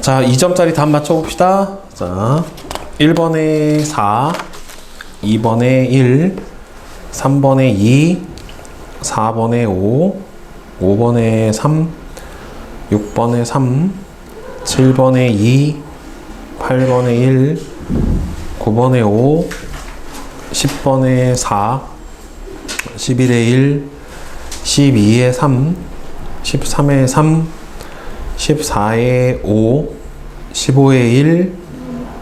자, 2점짜리 답 맞춰봅시다. 자, 1번에 4, 2번에 1, 3번에 2, 4번에 5, 5번에 3, 6번에 3, 7번에 2, 8번에 1, 9번에 5, 10번에 4, 11에 1, 12에 3, 13에 3, 14에 5, 15에 1,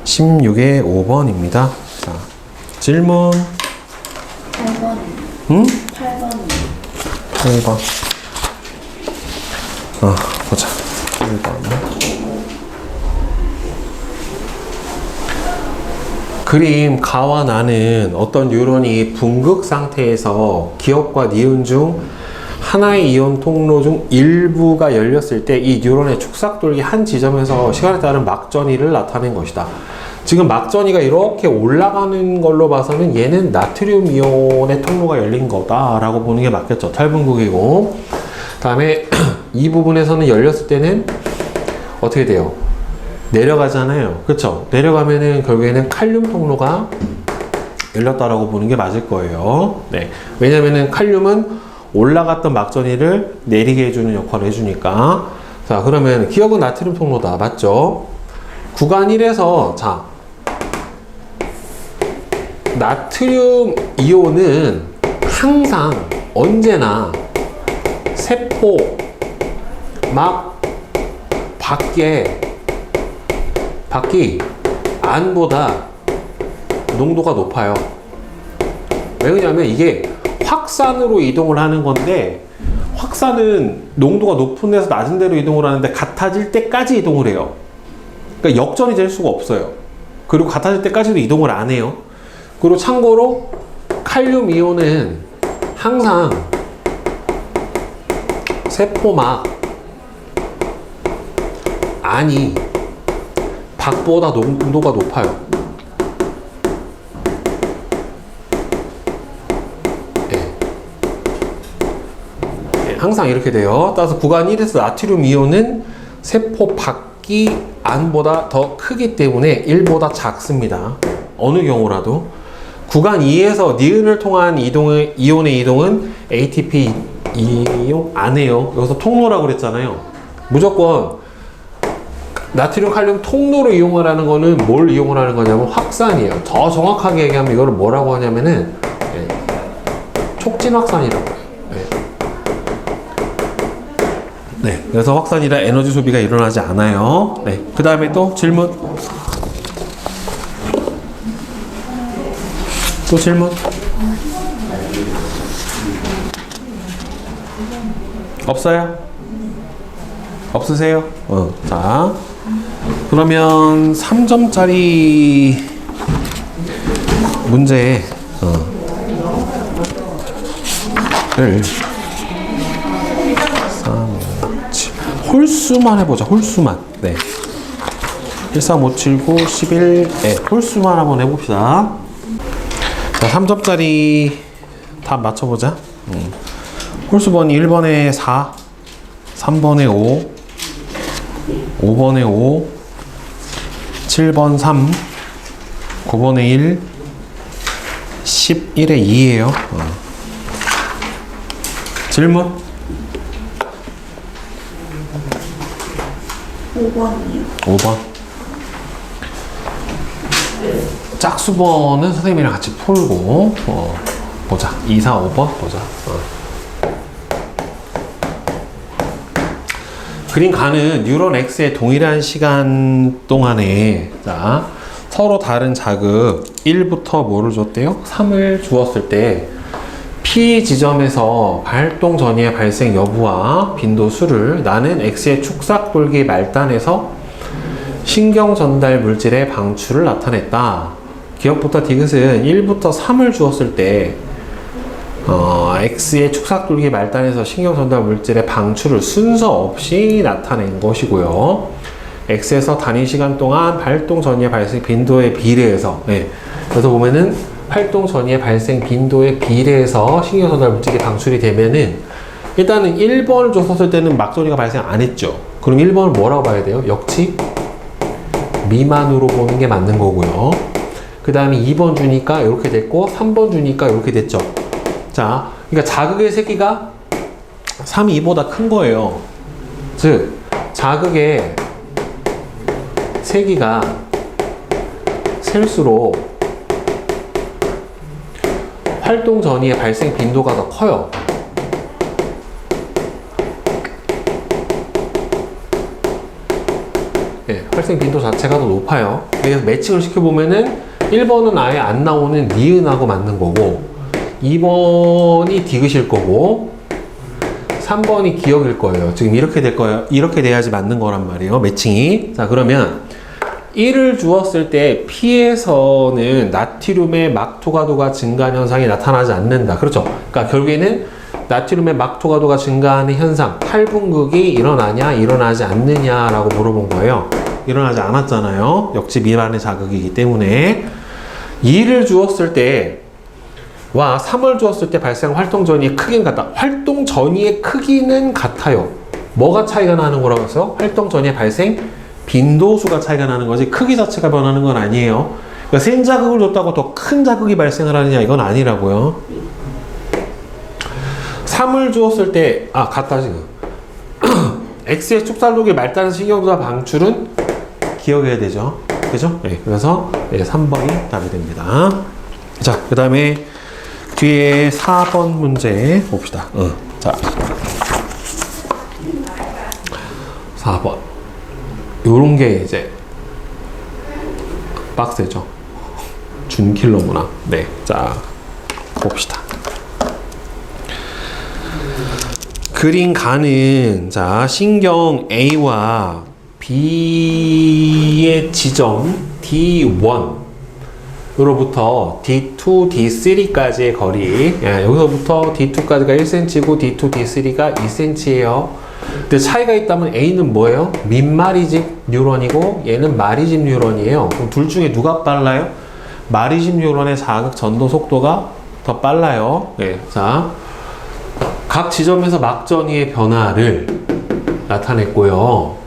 16에 5번입니다. 자, 질문. 8번. 응? 8번. 1번. 보자. 1번. 그림 가와 나는 어떤 뉴런이 분극 상태에서 기억과 니은 중 하나의 이온 통로 중 일부가 열렸을 때 이 뉴런의 축삭돌기 한 지점에서 시간에 따른 막전이를 나타낸 것이다. 지금 막전이가 이렇게 올라가는 걸로 봐서는 얘는 나트륨 이온의 통로가 열린 거다라고 보는 게 맞겠죠. 탈분극이고. 다음에 이 부분에서는 열렸을 때는 어떻게 돼요? 내려가잖아요. 그쵸? 내려가면은 결국에는 칼륨 통로가 열렸다라고 보는 게 맞을 거예요. 네. 왜냐면은 칼륨은 올라갔던 막전이를 내리게 해주는 역할을 해주니까. 자, 그러면 기억은 나트륨 통로다. 맞죠? 구간 1에서, 자, 나트륨 이온은 항상, 언제나 세포 막 밖이 안보다 농도가 높아요. 왜 그러냐면 이게 확산으로 이동을 하는 건데, 확산은 농도가 높은 데서 낮은 데로 이동을 하는데 같아질 때까지 이동을 해요. 그러니까 역전이 될 수가 없어요. 그리고 같아질 때까지도 이동을 안 해요. 그리고 참고로 칼륨 이온은 항상 세포막 안이 밖보다 농도가 높아요. 항상 이렇게 돼요. 따라서 구간 1에서 나트륨 이온은 세포 밖이 안보다 더 크기 때문에 1보다 작습니다. 어느 경우라도. 구간 2에서 니은을 통한 이온의 이동은 ATP 이용 안 해요. 여기서 통로라고 그랬잖아요. 무조건 나트륨 칼륨 통로로 이용을 하는 거는 뭘 이용을 하는 거냐면 확산이에요. 더 정확하게 얘기하면 이거를 뭐라고 하냐면은 촉진 확산이라고 해요. 네, 그래서 확산이라 에너지 소비가 일어나지 않아요. 네, 그 다음에 또 질문. 또 질문. 없어요? 없으세요? 자, 그러면 3점짜리 문제 를 홀수만 해보자. 홀수만. 네. 1, 3, 5, 7, 9, 11. 네. 홀수만 한번 해봅시다. 자, 3점짜리 답 맞춰보자. 홀수번이 1번에 4, 3번에 5, 5번에 5, 7번 3, 9번에 1, 11에 2예요. 질문? 5번이요. 5번. 짝수번은 선생님이랑 같이 풀고 보자. 2, 4, 5번 보자. 그림 가는 뉴런 X의 동일한 시간 동안에, 자, 서로 다른 자극 1부터 뭐를 줬대요? 3을 주었을 때 P 지점에서 발동 전이의 발생 여부와 빈도 수를 나는 X의 축삭 돌기 말단에서 신경 전달 물질의 방출을 나타냈다. 기억부터 디귿은 1부터 3을 주었을 때 X의 축삭 돌기 말단에서 신경 전달 물질의 방출을 순서 없이 나타낸 것이고요. X에서 단위 시간 동안 발동 전이의 발생 빈도에 비례해서, 그래서 보면은 활동 전이의 발생 빈도에 비례해서 신경 전달 물질이 방출이 되면은, 일단은 1번을 줬었을 때는 막전이가 발생 안 했죠. 그럼 1번을 뭐라고 봐야 돼요? 역치 미만으로 보는 게 맞는 거고요. 그 다음에 2번 주니까 이렇게 됐고 3번 주니까 이렇게 됐죠. 자, 그러니까 자극의 세기가 3이 2보다 큰 거예요. 즉 자극의 세기가 셀수록 활동 전이의 발생 빈도가 더 커요. 네, 활생 빈도 자체가 더 높아요. 그래서 매칭을 시켜보면은 1번은 아예 안 나오는 니은하고 맞는 거고 2번이 디귿일 거고 3번이 기억일 거예요. 지금 이렇게 될 거예요. 이렇게 돼야지 맞는 거란 말이에요. 매칭이. 자, 그러면 1을 주었을 때 P에서는 나트륨의 막토가도가 증가하는 현상이 나타나지 않는다. 그렇죠? 그러니까 결국에는 나트륨의 막토가도가 증가하는 현상, 탈분극이 일어나냐, 일어나지 않느냐라고 물어본 거예요. 일어나지 않았잖아요. 역지 미만의 자극이기 때문에 2를 주었을 때와 3을 주었을 때 발생한 활동 전이의 크기는 같다. 활동 전이의 크기는 같아요. 뭐가 차이가 나는 거라고 해서 활동 전이의 발생 빈도수가 차이가 나는 거지 크기 자체가 변하는 건 아니에요. 그러니까 센 자극을 줬다고 더 큰 자극이 발생을 하느냐 이건 아니라고요. 3을 주었을 때 같다 지금 X의 축살독의 말다른 신경도와 방출은 기억해야 되죠. 그죠? 네, 그래서 3번이 답이 됩니다. 자, 그 다음에 뒤에 4번 문제 봅시다. 자, 4번 요런 게 이제 빡세죠. 준킬러 문항. 네, 자 봅시다. 그린 가는 자 신경 A와 B의 지점 D1으로부터 D2, D3까지의 거리. 여기서부터 D2까지가 1cm고 D2, D3가 2cm예요. 근데 차이가 있다면 A는 뭐예요? 민마리집 뉴런이고 얘는 마리집 뉴런이에요. 그럼 둘 중에 누가 빨라요? 마리집 뉴런의 자극 전도 속도가 더 빨라요. 네, 자, 각 지점에서 막전이의 변화를 나타냈고요.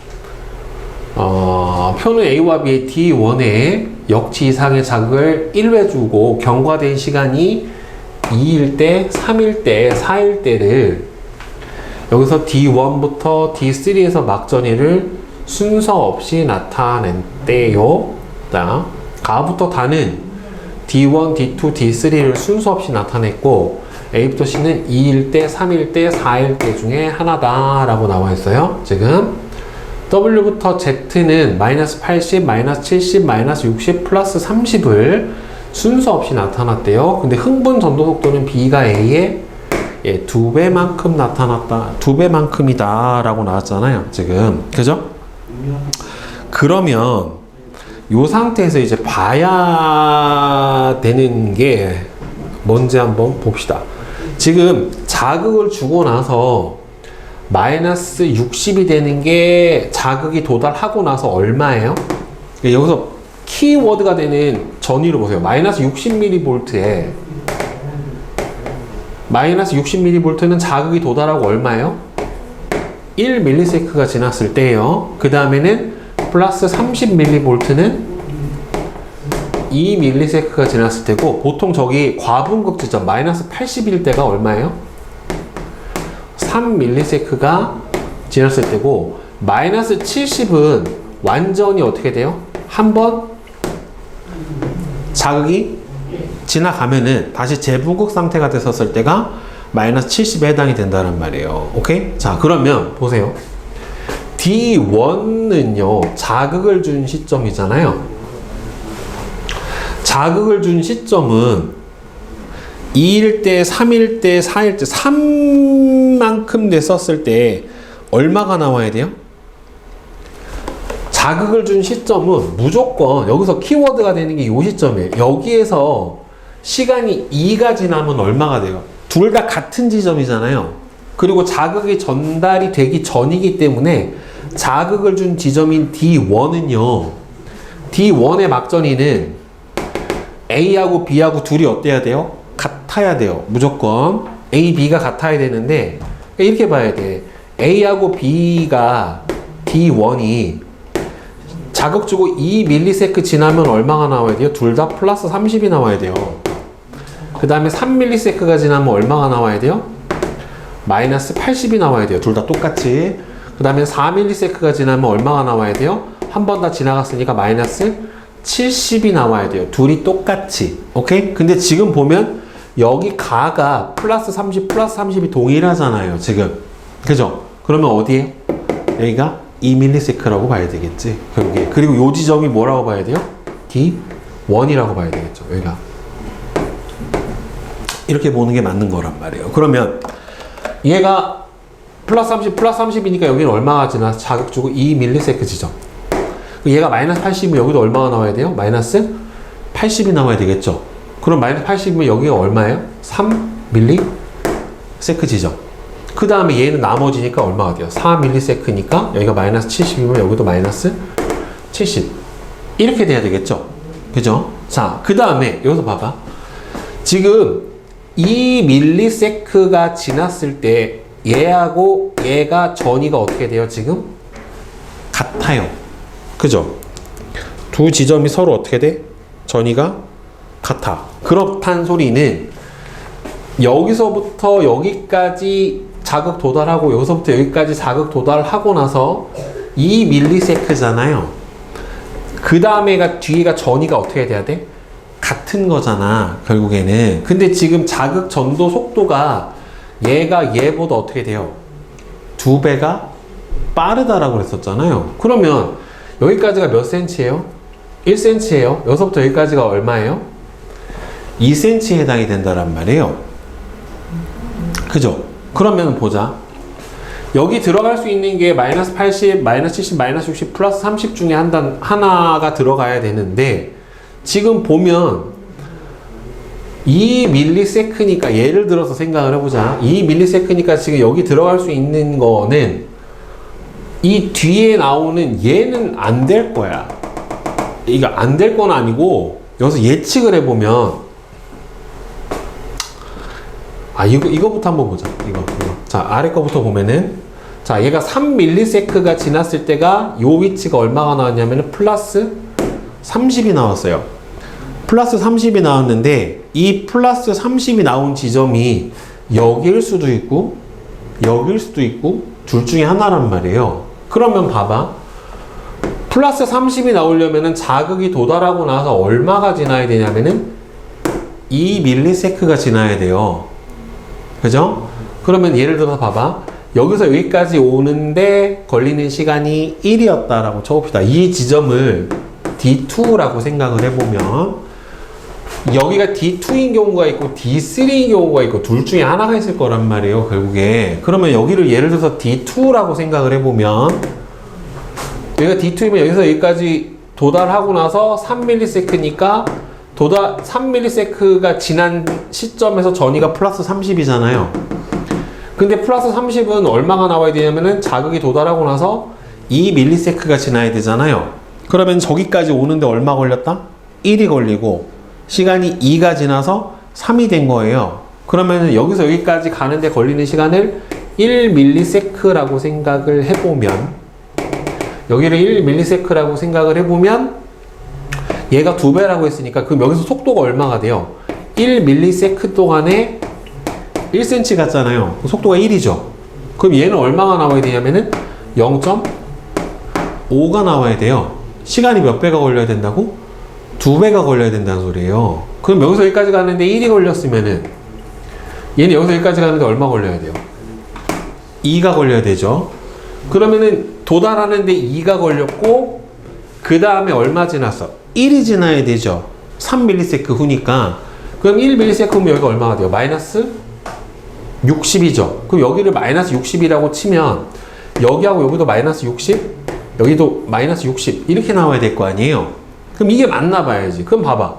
표는 A와 B의 D1에 역치 이상의 자극을 1회 주고 경과된 시간이 2일 때, 3일 때, 4일 때를 여기서 D1부터 D3에서 막전이를 순서 없이 나타낸대요. 자, 가부터 다는 D1, D2, D3를 순서 없이 나타냈고 A부터 C는 2일 때, 3일 때, 4일 때 중에 하나다 라고 나와 있어요. 지금 W부터 Z는 마이너스 80, 마이너스 70, 마이너스 60, 플러스 30을 순서 없이 나타났대요. 근데 흥분 전도 속도는 B가 A의 2배만큼 나타났다. 2배만큼이다 라고 나왔잖아요. 지금. 그죠? 그러면 이 상태에서 이제 봐야 되는 게 뭔지 한번 봅시다. 지금 자극을 주고 나서 마이너스 60이 되는 게 자극이 도달하고 나서 얼마예요? 여기서 키워드가 되는 전위를 보세요. 마이너스 60mV에 마이너스 60mV는 자극이 도달하고 얼마예요? 1ms가 지났을 때예요. 그 다음에는 플러스 30mV는 2ms가 지났을 때고, 보통 저기 과분극 지점 마이너스 80일 때가 얼마예요? 3ms가 지났을 때고, 마이너스 70은 완전히 어떻게 돼요? 한번 자극이 지나가면은 다시 재분극 상태가 됐었을 때가 마이너스 70에 해당이 된다는 말이에요. 오케이? 자, 그러면 보세요. D1은요, 자극을 준 시점이잖아요. 자극을 준 시점은 2일 때, 3일 때, 4일 때, 3만큼 됐었을 때 얼마가 나와야 돼요? 자극을 준 시점은 무조건 여기서 키워드가 되는 게 이 시점이에요. 여기에서 시간이 2가 지나면 얼마가 돼요? 둘 다 같은 지점이잖아요. 그리고 자극이 전달이 되기 전이기 때문에 자극을 준 지점인 D1은요, D1의 막전이는 A하고 B하고 둘이 어때야 돼요? 같아야 돼요. 무조건 A, B가 같아야 되는데 이렇게 봐야 돼. A하고 B가 D1이 자극 주고 2ms 지나면 얼마가 나와야 돼요? 둘 다 플러스 30이 나와야 돼요. 그 다음에 3ms가 지나면 얼마가 나와야 돼요? 마이너스 80이 나와야 돼요. 둘 다 똑같이. 그 다음에 4ms가 지나면 얼마가 나와야 돼요? 한 번 다 지나갔으니까 마이너스 70이 나와야 돼요. 둘이 똑같이. 오케이? 근데 지금 보면 여기 가가 플러스 30, 플러스 30이 동일하잖아요. 지금. 그죠? 그러면 어디에? 여기가 2ms라고 봐야 되겠지. 결국에. 그리고 요 지점이 뭐라고 봐야 돼요? D1이라고 봐야 되겠죠. 여기가. 이렇게 보는 게 맞는 거란 말이에요. 그러면 얘가 플러스 30, 플러스 30이니까 여기는 얼마가 지나서 자극 주고 2ms 지점. 얘가 마이너스 80이면 여기도 얼마가 나와야 돼요? 마이너스 80이 나와야 되겠죠. 그럼 마이너스 80이면 여기가 얼마예요? 3ms 지점. 그 다음에 얘는 나머지니까 얼마가 돼요? 4ms니까 여기가 마이너스 70이면 여기도 마이너스 70. 이렇게 돼야 되겠죠. 그죠? 자, 그 다음에 여기서 봐봐. 지금 2ms가 지났을 때 얘하고 얘가 전이가 어떻게 돼요? 지금? 같아요. 그죠? 두 지점이 서로 어떻게 돼? 전이가 같아. 그렇단 소리는 여기서부터 여기까지 자극 도달하고 여기서부터 여기까지 자극 도달하고 나서 2ms잖아요. 그 다음에가 뒤에가 전이가 어떻게 돼야 돼? 같은 거잖아, 결국에는. 근데 지금 자극 전도 속도가 얘가 얘보다 어떻게 돼요? 2배가 빠르다라고 그랬었잖아요. 그러면 여기까지가 몇 cm예요? 1cm예요. 여기서부터 여기까지가 얼마예요? 2cm에 해당이 된다란 말이에요. 그죠? 그러면 보자. 여기 들어갈 수 있는 게 마이너스 80, 마이너스 70, 마이너스 60, 플러스 30 중에 하나가 들어가야 되는데 지금 보면 2ms니까 예를 들어서 생각을 해보자. 2ms니까 지금 여기 들어갈 수 있는 거는 이 뒤에 나오는 얘는 안 될 거야. 이거 안 될 건 아니고 여기서 예측을 해보면 이거부터 한번 보자. 이거. 자, 아래 거부터 보면은 자, 얘가 3ms가 지났을 때가 요 위치가 얼마가 나왔냐면은 플러스 30이 나왔어요. 플러스 30이 나왔는데 이 플러스 30이 나온 지점이 여기일 수도 있고 여기일 수도 있고 둘 중에 하나란 말이에요. 그러면 봐봐. 플러스 30이 나오려면은 자극이 도달하고 나서 얼마가 지나야 되냐면은 2ms가 지나야 돼요. 그죠? 그러면 예를 들어서 봐봐. 여기서 여기까지 오는데 걸리는 시간이 1이었다라고 쳐봅시다. 이 지점을 D2라고 생각을 해보면 여기가 D2인 경우가 있고 D3인 경우가 있고 둘 중에 하나가 있을 거란 말이에요, 결국에. 그러면 여기를 예를 들어서 D2라고 생각을 해보면 여기가 D2이면 여기서 여기까지 도달하고 나서 3ms니까 3ms가 지난 시점에서 전이가 플러스 30이잖아요. 근데 플러스 30은 얼마가 나와야 되냐면은 자극이 도달하고 나서 2ms가 지나야 되잖아요. 그러면 저기까지 오는데 얼마 걸렸다? 1이 걸리고 시간이 2가 지나서 3이 된 거예요. 그러면 여기서 여기까지 가는데 걸리는 시간을 1ms라고 생각을 해보면 여기를 1ms라고 생각을 해보면 얘가 2배라고 했으니까 그럼 여기서 속도가 얼마가 돼요? 1ms 동안에 1cm 같잖아요. 속도가 1이죠. 그럼 얘는 얼마가 나와야 되냐면은 0.5가 나와야 돼요. 시간이 몇 배가 걸려야 된다고? 2배가 걸려야 된다는 소리예요. 그럼 여기서 여기까지 가는데 1이 걸렸으면은 얘는 여기서 여기까지 가는데 얼마 걸려야 돼요? 2가 걸려야 되죠. 그러면은 도달하는데 2가 걸렸고 그 다음에 얼마 지났어? 1이 지나야 되죠. 3ms 후니까. 그럼 1ms 후면 여기가 얼마가 돼요? 마이너스 60이죠. 그럼 여기를 마이너스 60이라고 치면 여기하고 여기도 마이너스 60, 여기도 마이너스 60 이렇게 나와야 될 거 아니에요. 그럼 이게 맞나 봐야지. 그럼 봐봐.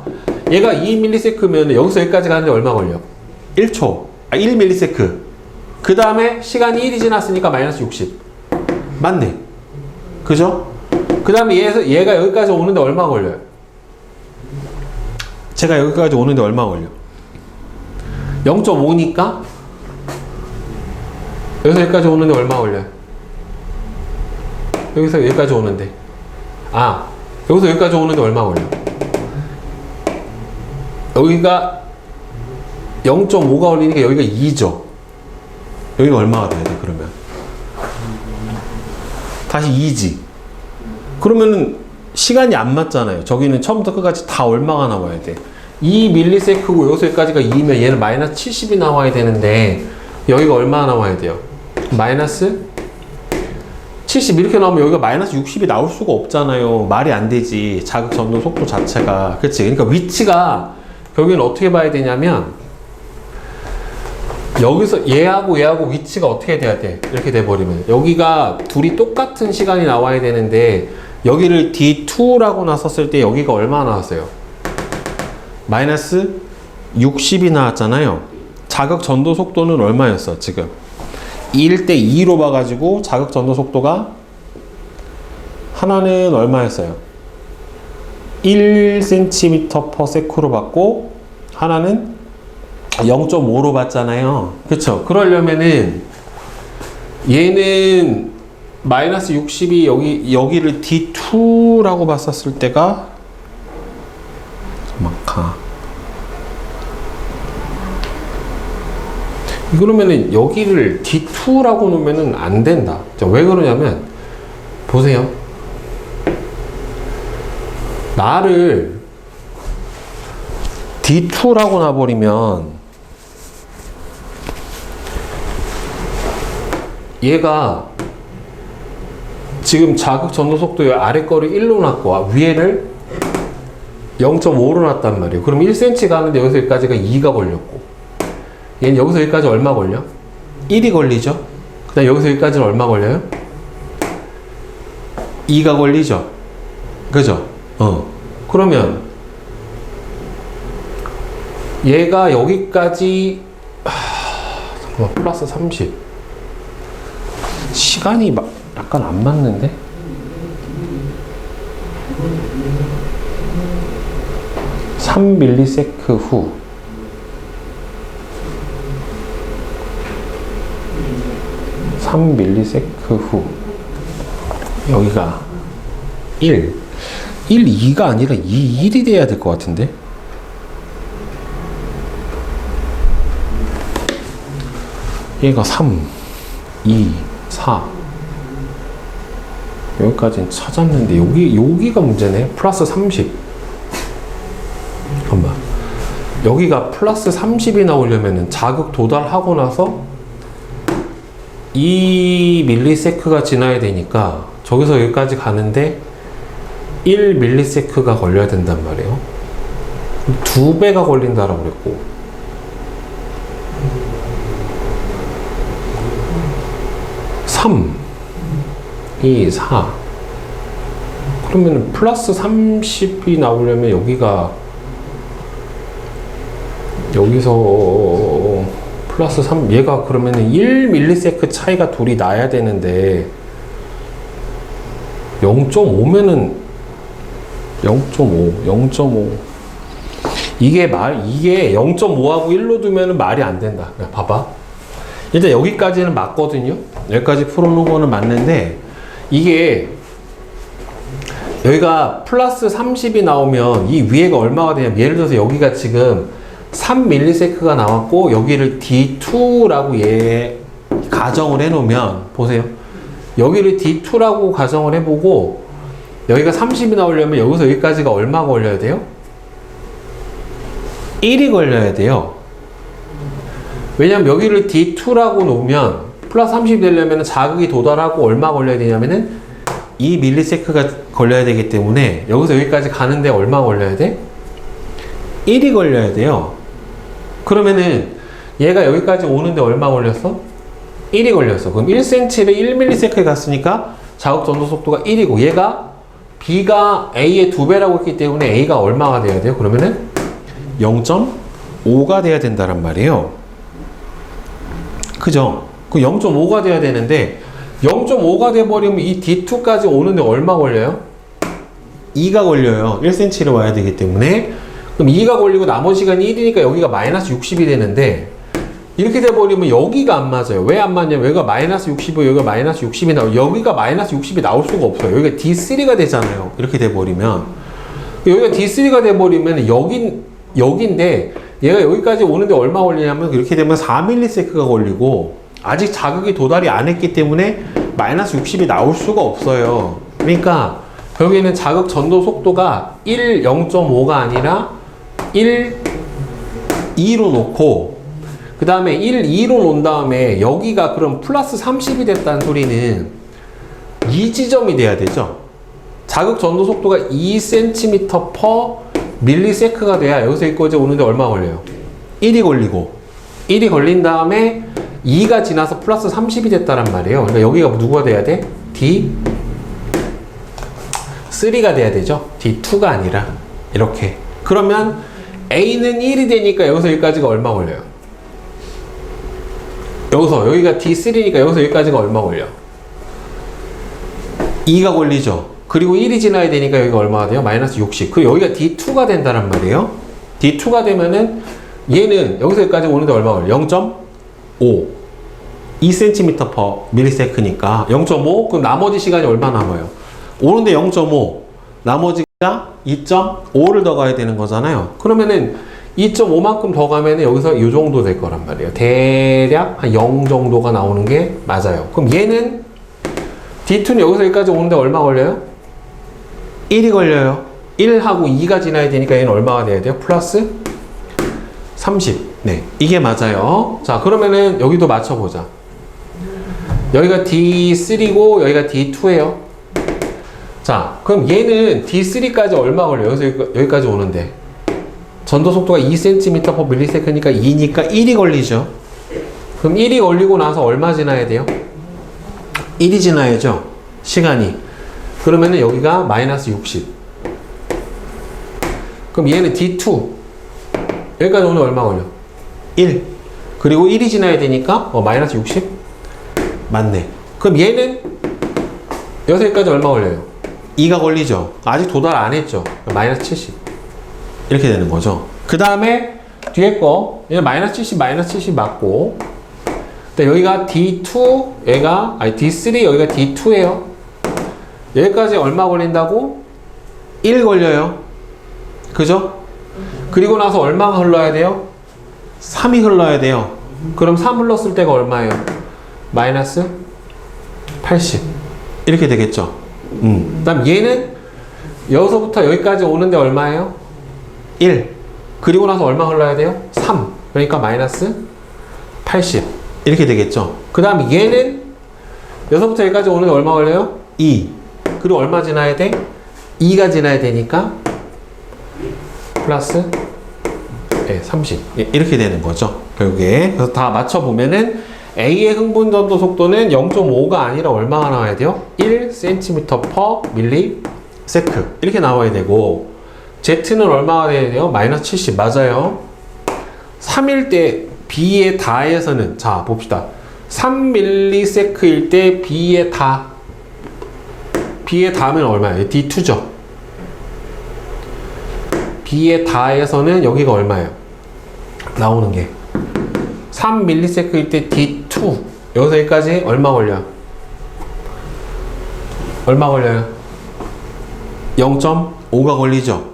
얘가 2ms면 여기서 여기까지 가는데 얼마 걸려? 1초. 1ms. 그 다음에 시간이 1이 지났으니까 마이너스 60. 맞네. 그죠? 그 다음에 얘가 여기까지 오는데 얼마 걸려요? 제가 여기까지 오는데 얼마 걸려? 0.5니까 여기서 여기까지 오는데 얼마 걸려요? 여기서 여기까지 오는데 여기서 여기까지 오는데 얼마 걸려? 여기가 0.5가 걸리니까 여기가 2죠. 여기가 얼마가 돼야 돼, 그러면? 다시 2지. 그러면은 시간이 안 맞잖아요. 저기는 처음부터 끝까지 다 얼마가 나와야 돼? 2ms고 여기서 여기까지가 2면 얘는 마이너스 70이 나와야 되는데 여기가 얼마나 나와야 돼요? 마이너스 70 이렇게 나오면 여기가 마이너스 60이 나올 수가 없잖아요. 말이 안 되지. 자극 전도 속도 자체가. 그치? 그러니까 위치가 여기는 어떻게 봐야 되냐면 여기서 얘하고 위치가 어떻게 돼야 돼? 이렇게 돼버리면 여기가 둘이 똑같은 시간이 나와야 되는데 여기를 D2라고 놨었을 때 여기가 얼마나 나왔어요? 마이너스 60이 나왔잖아요. 자극 전도 속도는 얼마였어 지금? 1대 2로 봐가지고 자극 전도 속도가 하나는 얼마였어요? 1cm/s로 봤고 하나는 0.5로 봤잖아요. 그쵸? 그러려면은 얘는 마이너스 60이 여기를 D2라고 봤었을 때가 그러면은 여기를 D2라고 놓으면은 안 된다. 왜 그러냐면 보세요. 나를 D2라고 놔버리면 얘가 지금 자극 전도 속도의 아래 거를 1로 놨고 위에를 0.5로 놨단 말이에요. 그럼 1cm 가는데 여기서 여기까지가 2가 걸렸고 얘는 여기서 여기까지 얼마 걸려? 1이 걸리죠? 그 다음 여기서 여기까지는 얼마 걸려요? 2가 걸리죠? 그죠? 그러면 얘가 여기까지 잠깐만 플러스 30 시간이 약간 안 맞는데? (3ms) 후 여기가 1 2가 아니라 1이 돼야 될 것 같은데? 얘가 3 2 4 여기까지는 찾았는데 여기가 문제네. 플러스 30 잠깐만 여기가 플러스 30이 나오려면은 자극 도달하고 나서 2ms가 지나야 되니까 저기서 여기까지 가는데 1ms가 걸려야 된단 말이에요. 2배가 걸린다라고 그랬고 3 2 4 그러면 플러스 30이 나오려면 여기서 플러스 3 얘가 그러면은 1ms 차이가 둘이 나야 되는데 0.5면은 0.5 이게 0.5하고 1로 두면은 말이 안 된다. 봐봐. 일단 여기까지는 맞거든요. 여기까지 풀어놓은 거는 맞는데 이게 여기가 플러스 30이 나오면 이 위에가 얼마가 되냐면 예를 들어서 여기가 지금 3ms가 나왔고 여기를 D2라고 얘 가정을 해놓으면 보세요. 여기를 D2라고 가정을 해보고 여기가 30이 나오려면 여기서 여기까지가 얼마 걸려야 돼요? 1이 걸려야 돼요. 왜냐면 여기를 D2라고 놓으면 플러스 30이 되려면 자극이 도달하고 얼마 걸려야 되냐면은 2ms가 걸려야 되기 때문에 여기서 여기까지 가는데 얼마 걸려야 돼? 1이 걸려야 돼요. 그러면은 얘가 여기까지 오는데 얼마 걸렸어? 1이 걸렸어. 그럼 1cm에 1ms에 갔으니까 자극 전도 속도가 1이고 얘가 B가 A의 2배라고 했기 때문에 A가 얼마가 돼야 돼요? 그러면은 0.5가 돼야 된다란 말이에요. 그죠? 그 0.5가 돼야 되는데 0.5가 돼버리면 이 D2까지 오는데 얼마 걸려요? 2가 걸려요. 1cm를 와야 되기 때문에 그럼 2가 걸리고 나머지 시간이 1이니까 여기가 마이너스 60이 되는데 이렇게 돼버리면 여기가 안 맞아요. 왜 안 맞냐면 여기가 마이너스 60이고 여기가 마이너스 60이 나오고 여기가 마이너스 60이 나올 수가 없어요. 여기가 D3가 되잖아요. 이렇게 돼버리면 여기가 D3가 돼버리면 여기인데 얘가 여기까지 오는데 얼마 걸리냐면 이렇게 되면 4ms가 걸리고 아직 자극이 도달이 안 했기 때문에 마이너스 60이 나올 수가 없어요. 그러니까 여기는 자극 전도 속도가 0.5가 아니라 2로 놓고 그 다음에 2로 놓은 다음에 여기가 그럼 플러스 30이 됐다는 소리는 이 지점이 돼야 되죠. 자극 전도 속도가 2cm/ms가 돼야 여기서 여기까지 오는데 얼마 걸려요? 1이 걸리고 1이 걸린 다음에 2가 지나서 플러스 30이 됐다란 말이에요. 그러니까 여기가 누구가 돼야 돼? D3가 돼야 되죠. D2가 아니라 이렇게. 그러면 A는 1이 되니까 여기서 여기까지가 얼마 걸려요? 여기가 D3니까 여기서 여기까지가 얼마 걸려? 2가 걸리죠. 그리고 1이 지나야 되니까 여기가 얼마가 돼요? 마이너스 60. 그리고 여기가 D2가 된다란 말이에요. D2가 되면은 얘는 여기서 여기까지 오는데 얼마 걸려? 0.5 2cm/ms니까 0.5 그럼 나머지 시간이 얼마 남아요? 오는데 0.5 나머지가 2.5를 더 가야 되는 거잖아요. 그러면은 2.5만큼 더 가면은 여기서 이 정도 될 거란 말이에요. 대략 한 0 정도가 나오는 게 맞아요. 그럼 얘는 D2는 여기서 여기까지 오는데 얼마 걸려요? 1이 걸려요. 1하고 2가 지나야 되니까 얘는 얼마가 돼야 돼요? 플러스 30. 네, 이게 맞아요. 자, 그러면은 여기도 맞춰보자. 여기가 D3고 여기가 D2예요. 자, 그럼 얘는 D3까지 얼마 걸려요? 여기서 여기까지 오는데 전도 속도가 2cm/ms니까 2니까 1이 걸리죠. 그럼 1이 걸리고 나서 얼마 지나야 돼요? 1이 지나야죠. 시간이. 그러면은 여기가 마이너스 60. 그럼 얘는 D2 여기까지 오는 얼마 걸려? 1. 그리고 1이 지나야 되니까 마이너스 60? 맞네. 그럼 얘는 여기서 여기까지 얼마 걸려요? 2가 걸리죠. 아직 도달 안 했죠. 마이너스 70. 이렇게 되는 거죠. 그 다음에 뒤에 거 얘는 마이너스 70 맞고 여기가 D2 얘가 D3 여기가 D2예요. 여기까지 얼마 걸린다고? 1 걸려요. 그죠? 그리고 나서 얼마가 흘러야 돼요? 3이 흘러야 돼요. 그럼 3 흘렀을 때가 얼마예요? 마이너스 80 이렇게 되겠죠. 그 다음 얘는 여기서부터 여기까지 오는데 얼마예요? 1. 그리고 나서 얼마 흘러야 돼요? 3. 그러니까 마이너스 80 이렇게 되겠죠. 그 다음 얘는 여기서부터 여기까지 오는데 얼마 걸려요? 2. 그리고 얼마 지나야 돼? 2가 지나야 되니까 플러스 30 이렇게 되는 거죠. 결국에. 그래서 다 맞춰보면은 A의 흥분 전도 속도는 0.5가 아니라 얼마가 나와야 돼요? 1cm/ms 이렇게 나와야 되고 Z는 얼마가 돼야 돼요? 마이너스 70 맞아요. 3일 때 B의 다에서는 자 봅시다. 3ms일 때 B의 다면 얼마예요? D2죠. B의 다에서는 여기가 얼마예요? 나오는 게 3ms일 때 D2 여기서 여기까지 얼마 걸려요? 0.5가 걸리죠.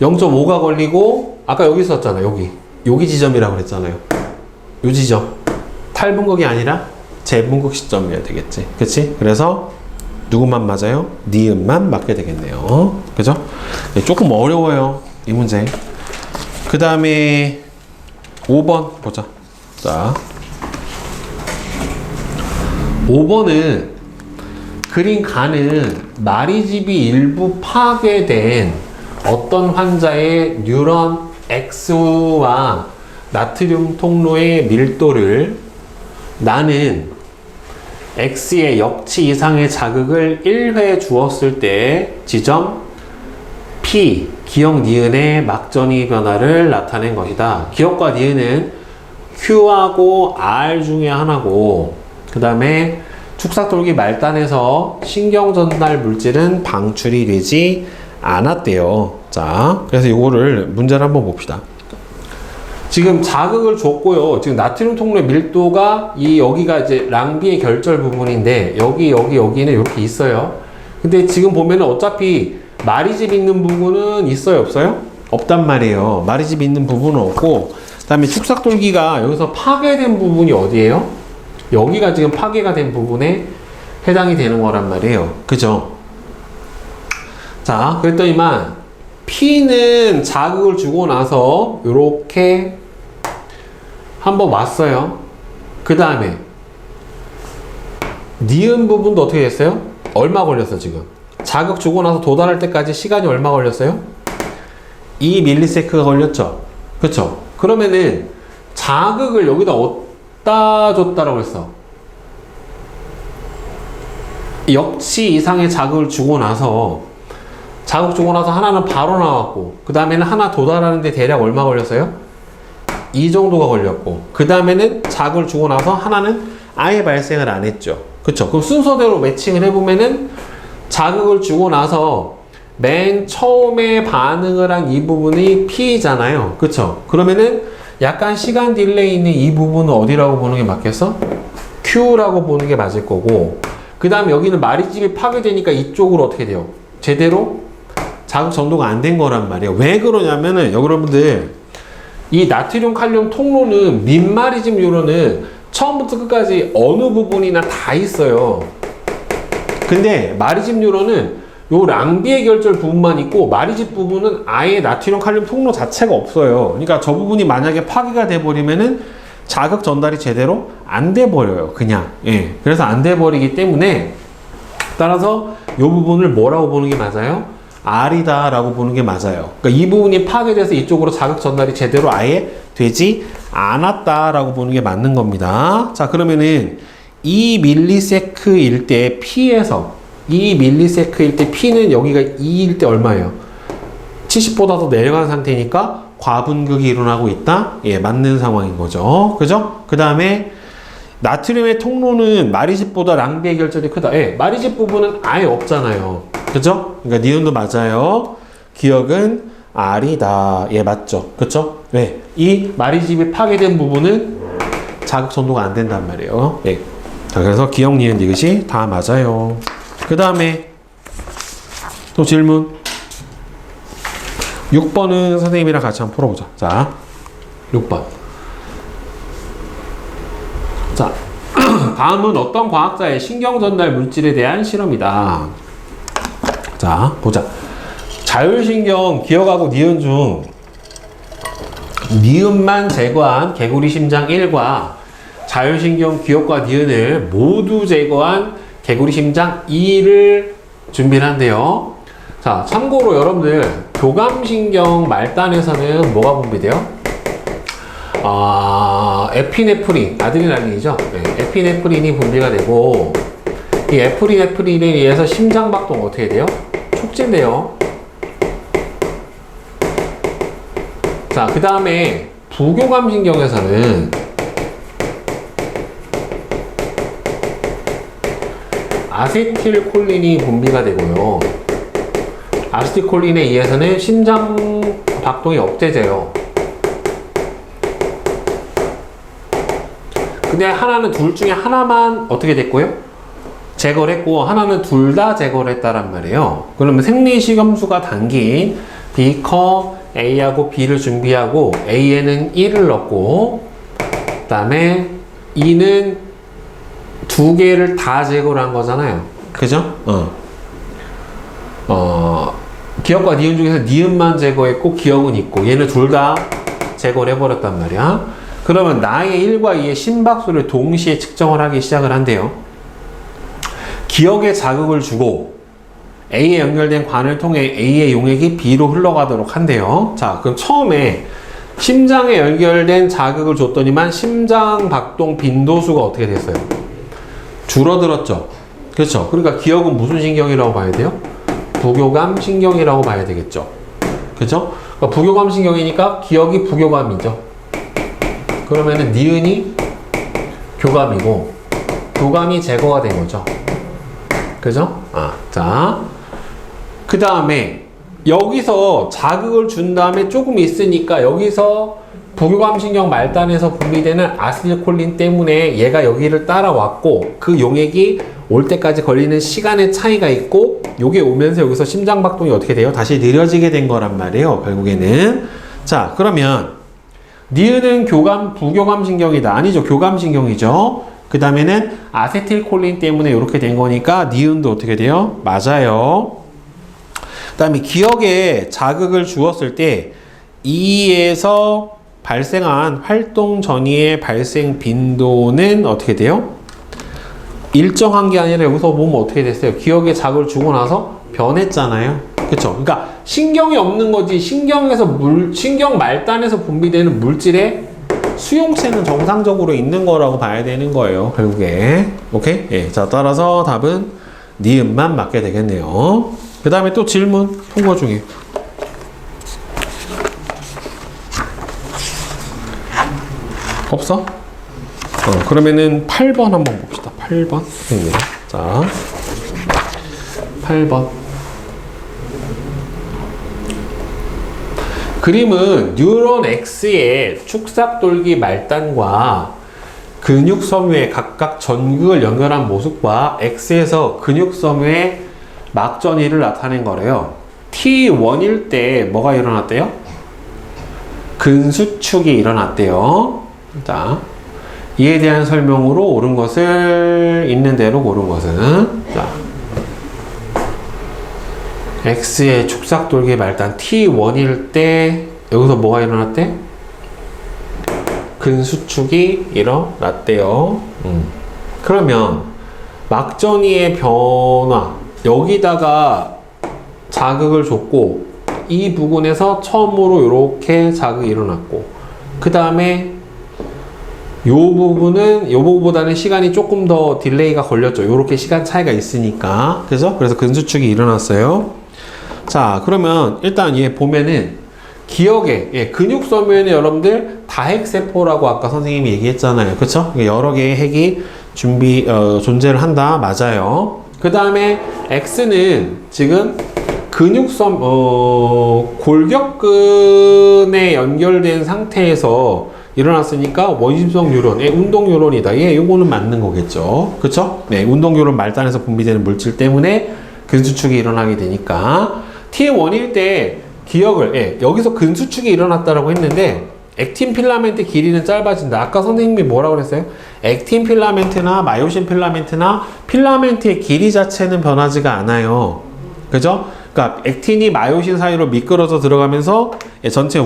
0.5가 걸리고 아까 여기 있었잖아. 여기 지점이라고 그랬잖아요. 요 지점 탈분극이 아니라 재분극 시점이어야 되겠지. 그치? 그래서 누구만 맞아요? 니은만 맞게 되겠네요. 그죠? 조금 어려워요 이 문제. 그 다음에 5번 보자. 자, 5번은 그린 간은 마리집이 일부 파괴된 어떤 환자의 뉴런 X와 나트륨 통로의 밀도를 나는 X의 역치 이상의 자극을 1회 주었을 때 지점 P, 기억 니은의 막전이 변화를 나타낸 것이다. 기억과 니은은 Q하고 R 중에 하나고 그 다음에 축삭돌기 말단에서 신경전달 물질은 방출이 되지 않았대요. 자, 그래서 이거를 문제를 한번 봅시다. 지금 자극을 줬고요. 지금 나트륨 통로의 밀도가 여기가 이제 랑비의 결절 부분인데 여기는 이렇게 있어요. 근데 지금 보면은 어차피 마리집 있는 부분은 있어요, 없어요? 없단 말이에요. 마리집 있는 부분은 없고, 그 다음에 축삭돌기가 여기서 파괴된 부분이 어디예요? 여기가 지금 파괴가 된 부분에 해당이 되는 거란 말이에요. 그죠? 자, 그랬더니만 P는 자극을 주고 나서 이렇게 한번 왔어요. 그 다음에 니은 부분도 어떻게 됐어요? 얼마 걸렸어 지금? 자극 주고 나서 도달할 때까지 시간이 얼마 걸렸어요? 2ms가 걸렸죠? 그쵸? 그러면은 자극을 여기다 어디다 줬다라고 했어? 역치 이상의 자극을 주고 나서 자극 주고 나서 하나는 바로 나왔고, 그 다음에는 하나 도달하는데 대략 얼마 걸렸어요? 이 정도가 걸렸고, 그 다음에는 자극을 주고 나서 하나는 아예 발생을 안 했죠. 그쵸? 그럼 순서대로 매칭을 해보면은 자극을 주고 나서 맨 처음에 반응을 한 이 부분이 P잖아요. 그쵸? 그러면은 약간 시간 딜레이 있는 이 부분은 어디라고 보는 게 맞겠어? Q라고 보는 게 맞을 거고, 그 다음에 여기는 마리집이 파괴되니까 이쪽으로 어떻게 돼요? 제대로 자극 전도가 안 된 거란 말이에요. 왜 그러냐면은 여러분들 이 나트륨 칼륨 통로는 민마리집 뉴런은 처음부터 끝까지 어느 부분이나 다 있어요. 근데 마리집 뉴런은 요 랑비의 결절 부분만 있고 마리집 부분은 아예 나트륨 칼륨 통로 자체가 없어요. 그러니까 저 부분이 만약에 파괴가 돼 버리면은 자극 전달이 제대로 안 돼 버려요. 그냥. 예. 그래서 안 돼 버리기 때문에 따라서 요 부분을 뭐라고 보는 게 맞아요? R이다 라고 보는 게 맞아요. 그러니까 이 부분이 파괴돼서 이쪽으로 자극 전달이 제대로 아예 되지 않았다 라고 보는 게 맞는 겁니다. 자, 그러면은 2ms일 때 P에서 2ms일 때 P는 여기가 2일 때 얼마예요? 70보다 더 내려간 상태니까 과분극이 일어나고 있다? 예, 맞는 상황인 거죠. 그죠? 그 다음에 나트륨의 통로는 마리집보다 랑비의 결절이 크다. 예, 마리집 부분은 아예 없잖아요. 그죠? 그러니까 니은도 맞아요. 기억은 R이다. 예, 맞죠? 그쵸? 왜? 이 마리집이 파괴된 부분은 자극 전도가 안 된단 말이에요. 예. 자, 그래서 기억, 니은, 니귿이 다 맞아요. 그 다음에 또 질문. 6번은 선생님이랑 같이 한번 풀어보자. 자, 6번. 자, 다음은 어떤 과학자의 신경전달 물질에 대한 실험이다. 자, 보자. 자율신경 기억하고 니은 중 니은만 제거한 개구리 심장 1과 자율신경 기억과 니은을 모두 제거한 개구리 심장 2를 준비를 한대요. 자, 참고로 여러분들 교감신경 말단에서는 뭐가 분비돼요? 에피네프린, 아드레날린이죠. 네, 에피네프린이 분비가 되고, 이 에피네프린에 의해서 심장박동 어떻게 돼요? 촉진돼요. 자, 그 다음에 부교감신경에서는 아세틸콜린이 분비가 되고요. 아세틸콜린에 의해서는 심장박동이 억제돼요. 근데 하나는 둘 중에 하나만 어떻게 됐고요? 제거를 했고 하나는 둘 다 제거를 했다란 말이에요. 그러면 생리식염수가 담긴 B커 A하고 B를 준비하고 A에는 1을 넣고 그 다음에 E는 두 개를 다 제거를 한 거잖아요. 그죠? 기억과 니은 중에서 니은만 제거했고 기억은 있고 얘는 둘 다 제거를 해버렸단 말이야. 그러면 나의 1과 2의 심박수를 동시에 측정을 하기 시작을 한대요. 기억에 자극을 주고 A에 연결된 관을 통해 A의 용액이 B로 흘러가도록 한대요. 자, 그럼 처음에 심장에 연결된 자극을 줬더니만 심장 박동 빈도수가 어떻게 됐어요? 줄어들었죠. 그렇죠. 그러니까 기억은 무슨 신경이라고 봐야 돼요? 부교감 신경이라고 봐야 되겠죠. 그렇죠? 그러니까 부교감 신경이니까 기억이 부교감이죠. 그러면은 니은이 교감이고 교감이 제거가 된 거죠. 그죠? 자, 그 다음에 여기서 자극을 준 다음에 조금 있으니까 여기서 부교감신경 말단에서 분비되는 아세틸콜린 때문에 얘가 여기를 따라왔고 그 용액이 올 때까지 걸리는 시간의 차이가 있고 요게 오면서 여기서 심장박동이 어떻게 돼요? 다시 느려지게 된 거란 말이에요. 결국에는. 자, 그러면 니은은 부교감신경이다. 아니죠. 교감신경이죠. 그 다음에는 아세틸콜린 때문에 이렇게 된 거니까 니은도 어떻게 돼요? 맞아요. 그 다음에 기억에 자극을 주었을 때 이에서 발생한 활동 전이의 발생 빈도는 어떻게 돼요? 일정한 게 아니라 여기서 보면 어떻게 됐어요? 기억에 자극을 주고 나서 변했잖아요. 그쵸? 그러니까 신경이 없는 거지. 신경 말단에서 분비되는 물질의 수용체는 정상적으로 있는 거라고 봐야 되는 거예요. 결국에. 오케이? 예. 자, 따라서 답은 니은만 맞게 되겠네요. 그 다음에 또 질문 통과 중에. 없어? 그러면은 8번 한번 봅시다. 8번. 네. 자, 8번. 그림은 뉴런 X의 축삭돌기 말단과 근육섬유의 각각 전극을 연결한 모습과 X에서 근육섬유의 막전이를 나타낸 거래요. T1일 때 뭐가 일어났대요? 근수축이 일어났대요. 자, 이에 대한 설명으로 옳은 것을 있는 대로 고른 것은 자, X의 축삭돌기 말단 T1일 때 여기서 뭐가 일어났대? 근수축이 일어났대요. 그러면 막전이의 변화 여기다가 자극을 줬고 이 부분에서 처음으로 이렇게 자극이 일어났고 그 다음에 요 부분보다는 시간이 조금 더 딜레이가 걸렸죠. 요렇게 시간 차이가 있으니까. 그래서 근수축이 일어났어요. 자, 그러면 일단 얘 보면은 기억에 근육섬유에는 여러분들 다핵세포라고 아까 선생님이 얘기했잖아요. 그쵸? 여러 개의 핵이 존재를 한다. 맞아요. 그 다음에 X는 지금 골격근에 연결된 상태에서 일어났으니까 원심성 뉴런, 운동 뉴런이다. 요거는 맞는 거겠죠. 그쵸? 네, 운동 뉴런 말단에서 분비되는 물질 때문에 근수축이 일어나게 되니까 T1일 때 기억을, 여기서 근수축이 일어났다라고 했는데 액틴 필라멘트 길이는 짧아진다. 아까 선생님이 뭐라고 그랬어요? 액틴 필라멘트나 마요신 필라멘트나 필라멘트의 길이 자체는 변하지가 않아요. 그죠? 그러니까 액틴이 마요신 사이로 미끄러져 들어가면서 전체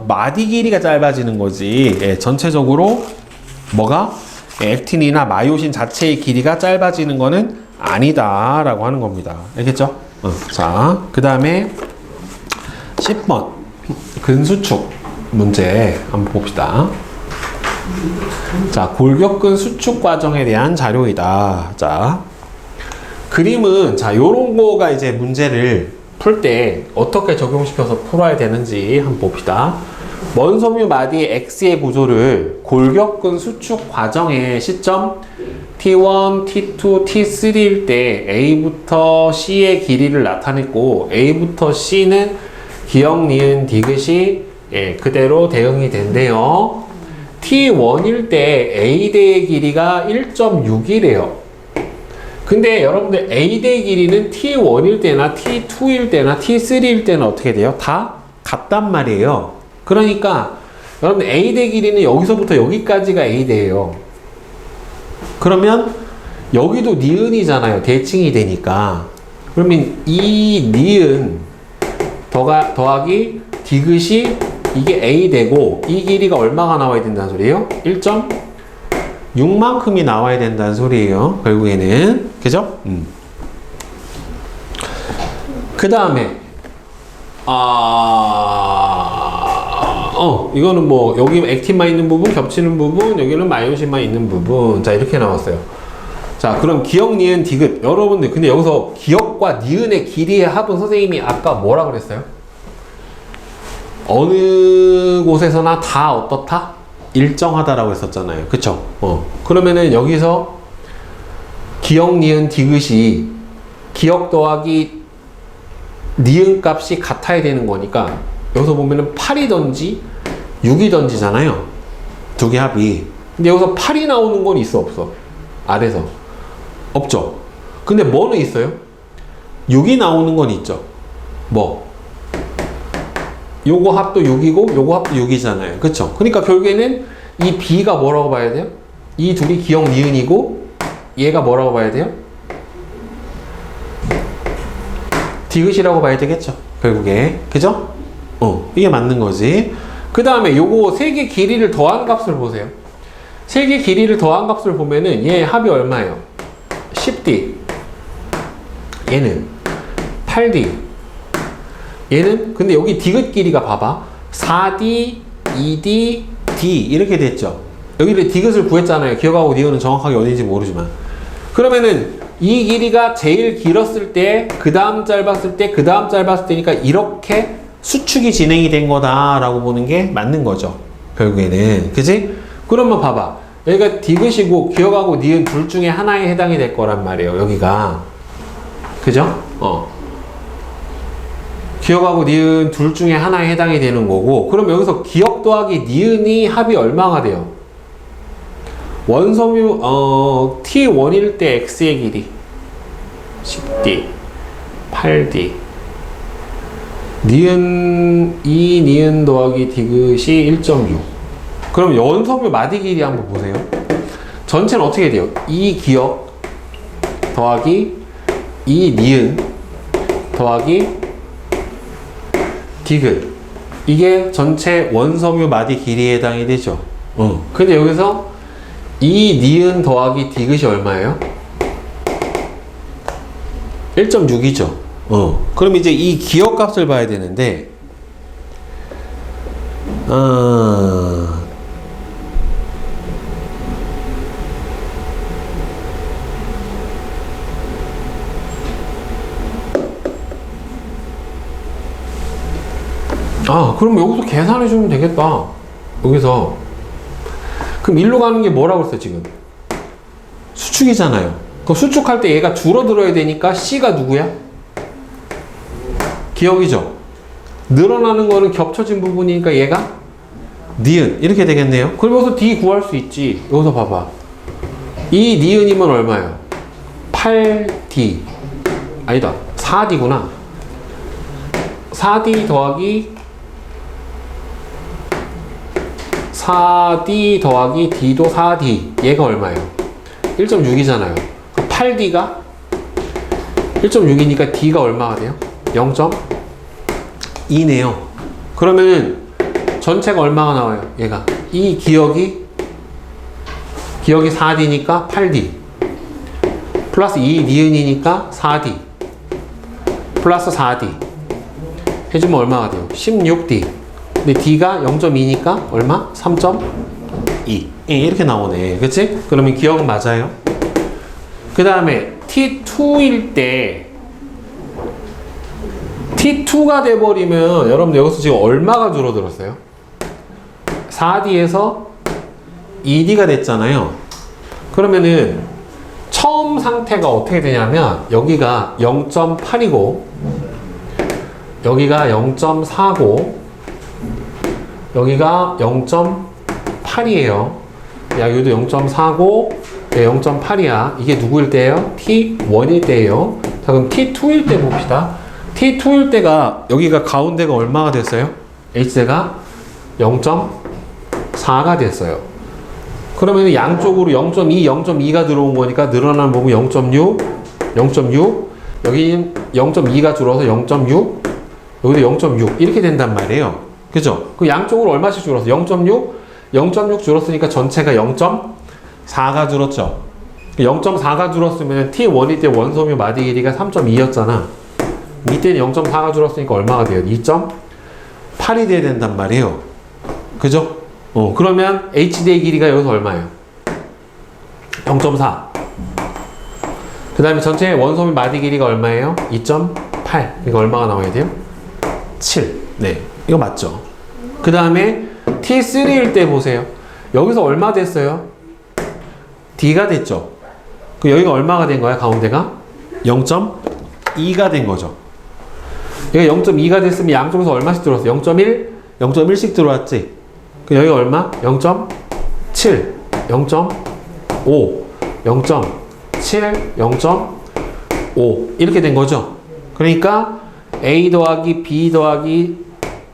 마디 길이가 짧아지는 거지. 전체적으로 뭐가? 액틴이나 마요신 자체의 길이가 짧아지는 거는 아니다라고 하는 겁니다. 알겠죠? 자, 그 다음에 10번 근수축 문제 한번 봅시다. 자, 골격근 수축 과정에 대한 자료이다. 자, 그림은 자, 요런 거가 이제 문제를 풀 때 어떻게 적용시켜서 풀어야 되는지 한번 봅시다. 원섬유 마디 X의 구조를 골격근 수축 과정의 시점 T1, T2, T3일 때 A부터 C의 길이를 나타냈고 A부터 C는 기억, 니은, 디귿이 그대로 대응이 된대요. T1일 때 A대의 길이가 1.6이래요. 근데 여러분들 A대의 길이는 T1일 때나 T2일 때나 T3일 때는 어떻게 돼요? 다 같단 말이에요. 그러니까 여러분 A대 길이는 여기서부터 여기까지가 A대예요. 그러면 여기도 니은이잖아요. 대칭이 되니까. 그러면 이 니은 더하기 디귿이 이게 A대고 이 길이가 얼마가 나와야 된다는 소리예요? 1.6만큼이 나와야 된다는 소리예요. 결국에는. 그죠? 그 다음에 이거는 뭐 여기 액틴만 있는 부분, 겹치는 부분, 여기는 마이오신만 있는 부분. 자, 이렇게 나왔어요. 자, 그럼 기억, 니은, 디귿. 여러분들 근데 여기서 기억과 니은의 길이의 합은 선생님이 아까 뭐라 그랬어요? 어느 곳에서나 다 어떻다? 일정하다라고 했었잖아요. 그쵸? 그러면은 여기서 기억, 니은, 디귿이 기억 더하기 니은 값이 같아야 되는 거니까 여기서 보면은 8이던지 6이 던지잖아요. 두 개 합이. 근데 여기서 8이 나오는 건 있어, 없어? 아래서. 없죠. 근데 뭐는 있어요? 6이 나오는 건 있죠. 뭐? 요거 합도 6이고 요거 합도 6이잖아요. 그쵸? 그러니까 결국에는 이 B가 뭐라고 봐야 돼요? 이 둘이 기억 니은이고 얘가 뭐라고 봐야 돼요? 디귿이라고 봐야 되겠죠. 결국에. 그죠? 이게 맞는 거지. 그 다음에 요거 세 개 길이를 더한 값을 보세요. 세 개 길이를 더한 값을 보면은 얘 합이 얼마예요? 10D. 얘는 8D. 얘는 근데 여기 디귿 길이가 봐봐. 4D, 2D, D 이렇게 됐죠. 여기를 디귿을 구했잖아요. 기억하고 니은은 정확하게 어딘지 모르지만. 그러면은 이 길이가 제일 길었을 때, 그 다음 짧았을 때, 그 다음 짧았을 때니까 이렇게 수축이 진행이 된 거다라고 보는 게 맞는 거죠. 결국에는. 그지? 그러면 봐봐. 여기가 디귿이고 기억하고 니은 둘 중에 하나에 해당이 될 거란 말이에요. 여기가. 그죠? 기억하고 니은 둘 중에 하나에 해당이 되는 거고, 그럼 여기서 기억 더하기 니은이 합이 얼마가 돼요? 원섬유 T1일 때 X의 길이 10D 8D 니은 더하기 디귿이 1.6. 그럼 원섬유 마디 길이 한번 보세요. 전체는 어떻게 돼요? 이 기억 더하기 이 니은 더하기 디귿, 이게 전체 원섬유 마디 길이에 해당이 되죠. 근데 여기서 이 니은 더하기 디귿이 얼마예요? 1.6이죠. 그럼 이제 이 기억 값을 봐야 되는데, 그럼 여기서 계산해 주면 되겠다. 여기서. 그럼 일로 가는 게 뭐라고 했어, 지금? 수축이잖아요. 그 수축할 때 얘가 줄어들어야 되니까 C가 누구야? 기억이죠? 늘어나는 거는 겹쳐진 부분이니까 얘가 니은. 이렇게 되겠네요. 그럼 여기서 D 구할 수 있지. 여기서 봐봐. 이 니은이면 얼마예요? 8D. 아니다. 4D구나. 4D 더하기 4D 더하기 D도 4D. 얘가 얼마예요? 1.6이잖아요. 8D가 1.6이니까 D가 얼마가 돼요? 0.2네요. 그러면 전체가 얼마가 나와요? 얘가. 이 기억이 4D니까 8D. 플러스 이 니은이니까 4D. 플러스 4D. 해주면 얼마가 돼요? 16D. 근데 D가 0.2니까 얼마? 3.2. 이렇게 나오네. 그치? 그러면 기억은 맞아요. 그 다음에 T2일 때 T2가 돼버리면 여러분들 여기서 지금 얼마가 줄어들었어요? 4D에서 2D가 됐잖아요. 그러면은 처음 상태가 어떻게 되냐면 여기가 0.8이고 여기가 0.4고 여기가 0.8이에요. 야, 여기도 0.4고 0.8이야. 이게 누구일 때예요? T1일 때예요. 자, 그럼 T2일 때 봅시다. T2일 때가 여기가 가운데가 얼마가 됐어요? H제가 0.4가 됐어요. 그러면 양쪽으로 0.2, 0.2가 들어온 거니까 늘어나는 부분 0.6, 0.6, 여기 0.2가 줄어서 0.6, 여기도 0.6 이렇게 된단 말이에요. 그죠? 그 양쪽으로 얼마씩 줄었어? 0.6? 0.6 줄었으니까 전체가 0.4가 줄었죠. 0.4가 줄었으면 T1일 때 원섬유 마디 길이가 3.2였잖아. 이때는 0.4가 줄었으니까 얼마가 돼요? 2.8이 돼야 된단 말이에요. 그죠? 그러면 HD의 길이가 여기서 얼마예요? 0.4. 그 다음에 전체 원섬유 마디 길이가 얼마예요? 2.8. 이거 얼마가 나와야 돼요? 7. 네. 이거 맞죠? 그 다음에 T3일 때 보세요. 여기서 얼마 됐어요? D가 됐죠? 그 여기가 얼마가 된 거야? 가운데가? 0.2가 된 거죠. 여기가 0.2가 됐으면 양쪽에서 얼마씩 들어왔어? 0.1? 0.1씩 들어왔지? 그 여기 얼마? 0.7, 0.5, 0.7, 0.5 이렇게 된 거죠. 그러니까 A 더하기 B 더하기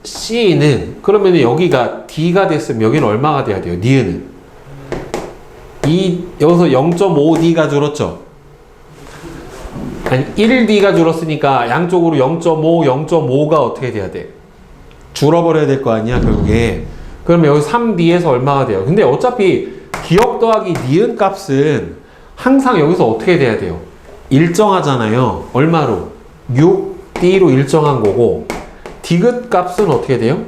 C는 그러면 여기가 D가 됐으면 여기는 얼마가 돼야 돼요? 니은은 여기서 0.5D가 줄었죠. 아니 1D가 줄었으니까 양쪽으로 0.5, 0.5가 어떻게 돼야 돼? 줄어버려야 될 거 아니야 결국에. 그러면 여기 3D에서 얼마가 돼요? 근데 어차피 기억 더하기 니은 값은 항상 여기서 어떻게 돼야 돼요? 일정하잖아요. 얼마로? 6D로 일정한 거고 디귿 값은 어떻게 돼요?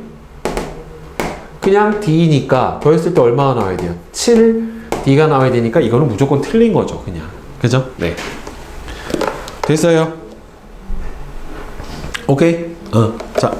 그냥 D니까 더했을 때 얼마가 나와야 돼요? 7D가 나와야 되니까 이거는 무조건 틀린 거죠 그냥. 그죠? 네. 됐어요. 오케이? 자